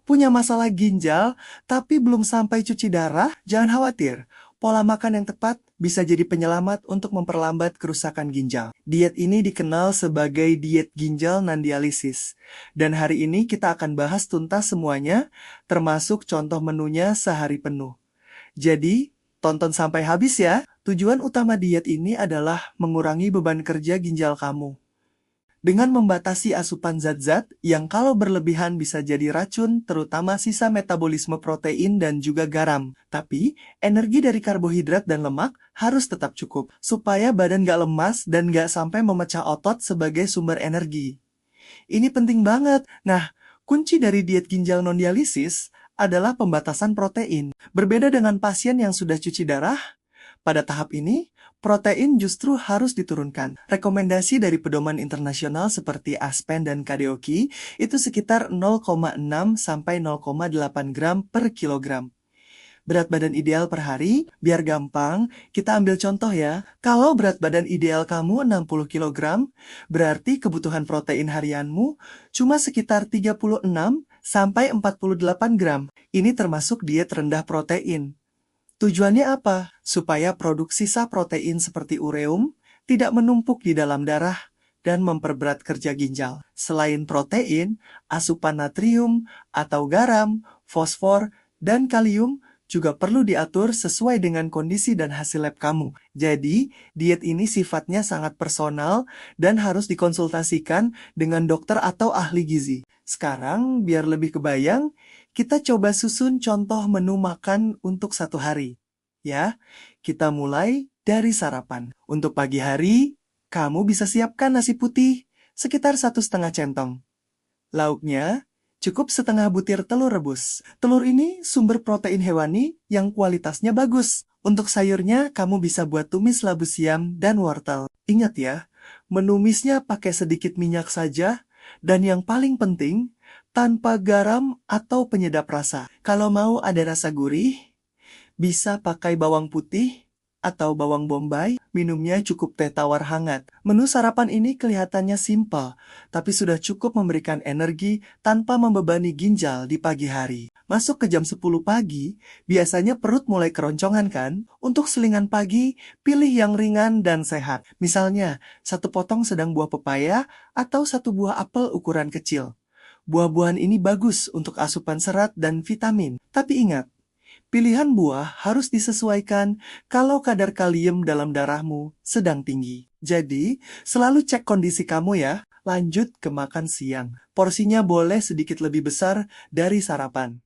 Punya masalah ginjal, tapi belum sampai cuci darah? Jangan khawatir. Pola makan yang tepat bisa jadi penyelamat untuk memperlambat kerusakan ginjal. Diet ini dikenal sebagai diet ginjal non-dialisis. Dan hari ini kita akan bahas tuntas semuanya, termasuk contoh menunya sehari penuh. Jadi, tonton sampai habis ya. Tujuan utama diet ini adalah mengurangi beban kerja ginjal kamu. Dengan membatasi asupan zat-zat yang kalau berlebihan bisa jadi racun, terutama sisa metabolisme protein dan juga garam. Tapi, energi dari karbohidrat dan lemak harus tetap cukup, supaya badan gak lemas dan gak sampai memecah otot sebagai sumber energi. Ini penting banget. Nah, kunci dari diet ginjal non-dialisis adalah pembatasan protein. Berbeda dengan pasien yang sudah cuci darah, pada tahap ini, protein justru harus diturunkan. Rekomendasi dari pedoman internasional seperti ASPEN dan KDOQI itu sekitar 0,6 sampai 0,8 gram per kilogram. Berat badan ideal per hari, biar gampang, kita ambil contoh ya. Kalau berat badan ideal kamu 60 kilogram, berarti kebutuhan protein harianmu cuma sekitar 36 sampai 48 gram. Ini termasuk diet rendah protein. Tujuannya apa? Supaya produksi sisa protein seperti ureum tidak menumpuk di dalam darah dan memperberat kerja ginjal. Selain protein, asupan natrium atau garam, fosfor, dan kalium juga perlu diatur sesuai dengan kondisi dan hasil lab kamu. Jadi, diet ini sifatnya sangat personal dan harus dikonsultasikan dengan dokter atau ahli gizi. Sekarang, biar lebih kebayang, kita coba susun contoh menu makan untuk satu hari. Ya, kita mulai dari sarapan. Untuk pagi hari, kamu bisa siapkan nasi putih sekitar 1,5 centong. Lauknya, cukup setengah butir telur rebus. Telur ini sumber protein hewani yang kualitasnya bagus. Untuk sayurnya, kamu bisa buat tumis labu siam dan wortel. Ingat ya, menumisnya pakai sedikit minyak saja, dan yang paling penting, tanpa garam atau penyedap rasa. Kalau mau ada rasa gurih, bisa pakai bawang putih atau bawang bombay, minumnya cukup teh tawar hangat. Menu sarapan ini kelihatannya simpel, tapi sudah cukup memberikan energi tanpa membebani ginjal di pagi hari. Masuk ke jam 10 pagi, biasanya perut mulai keroncongan kan? Untuk selingan pagi, pilih yang ringan dan sehat. Misalnya, 1 potong sedang buah pepaya atau 1 buah apel ukuran kecil. Buah-buahan ini bagus untuk asupan serat dan vitamin. Tapi ingat, pilihan buah harus disesuaikan kalau kadar kalium dalam darahmu sedang tinggi. Jadi, selalu cek kondisi kamu ya. Lanjut ke makan siang. Porsinya boleh sedikit lebih besar dari sarapan.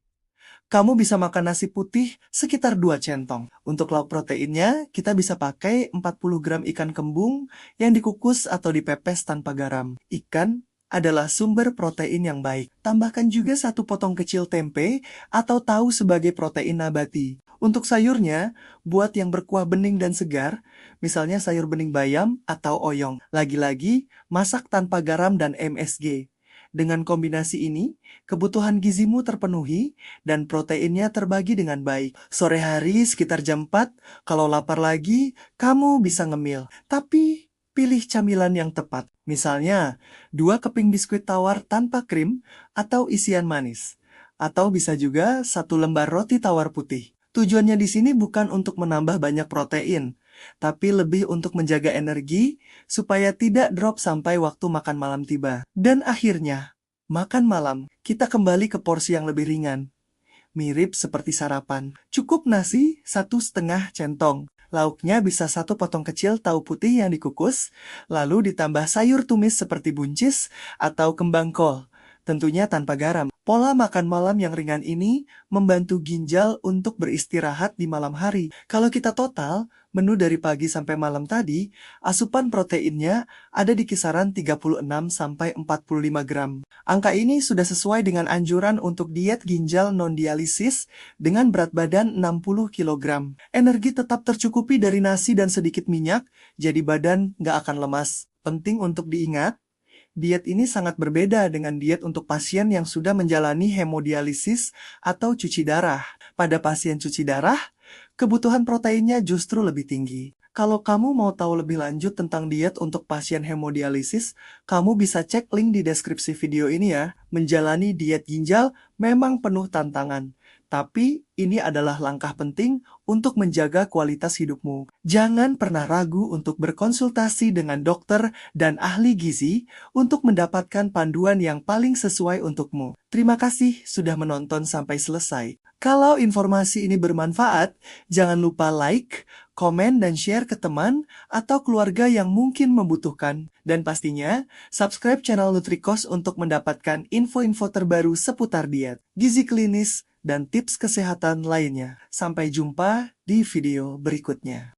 Kamu bisa makan nasi putih sekitar 2 centong. Untuk lauk proteinnya, kita bisa pakai 40 gram ikan kembung yang dikukus atau dipepes tanpa garam. Ikan adalah sumber protein yang baik. Tambahkan juga 1 potong kecil tempe atau tahu sebagai protein nabati. Untuk sayurnya, buat yang berkuah bening dan segar, misalnya sayur bening bayam atau oyong. Lagi-lagi, masak tanpa garam dan MSG. Dengan kombinasi ini, kebutuhan gizimu terpenuhi dan proteinnya terbagi dengan baik. Sore hari sekitar jam 4, kalau lapar lagi, kamu bisa ngemil. Tapi, pilih camilan yang tepat. Misalnya, 2 keping biskuit tawar tanpa krim atau isian manis. Atau bisa juga 1 lembar roti tawar putih. Tujuannya di sini bukan untuk menambah banyak protein, tapi lebih untuk menjaga energi supaya tidak drop sampai waktu makan malam tiba. Dan akhirnya, makan malam, kita kembali ke porsi yang lebih ringan. Mirip seperti sarapan. Cukup nasi 1,5 centong. Lauknya bisa 1 potong kecil tahu putih yang dikukus, lalu ditambah sayur tumis seperti buncis atau kembang kol. Tentunya tanpa garam. Pola makan malam yang ringan ini membantu ginjal untuk beristirahat di malam hari. Kalau kita total, menu dari pagi sampai malam tadi, asupan proteinnya ada di kisaran 36 sampai 45 gram. Angka ini sudah sesuai dengan anjuran untuk diet ginjal non-dialisis dengan berat badan 60 kilogram. Energi tetap tercukupi dari nasi dan sedikit minyak, jadi badan nggak akan lemas. Penting untuk diingat, diet ini sangat berbeda dengan diet untuk pasien yang sudah menjalani hemodialisis atau cuci darah. Pada pasien cuci darah, kebutuhan proteinnya justru lebih tinggi. Kalau kamu mau tahu lebih lanjut tentang diet untuk pasien hemodialisis, kamu bisa cek link di deskripsi video ini ya. Menjalani diet ginjal memang penuh tantangan, tapi ini adalah langkah penting untuk menjaga kualitas hidupmu. Jangan pernah ragu untuk berkonsultasi dengan dokter dan ahli gizi untuk mendapatkan panduan yang paling sesuai untukmu. Terima kasih sudah menonton sampai selesai. Kalau informasi ini bermanfaat, jangan lupa like, komen, dan share ke teman atau keluarga yang mungkin membutuhkan. Dan pastinya, subscribe channel Nutrikos untuk mendapatkan info-info terbaru seputar diet, gizi klinis, dan tips kesehatan lainnya. Sampai jumpa di video berikutnya.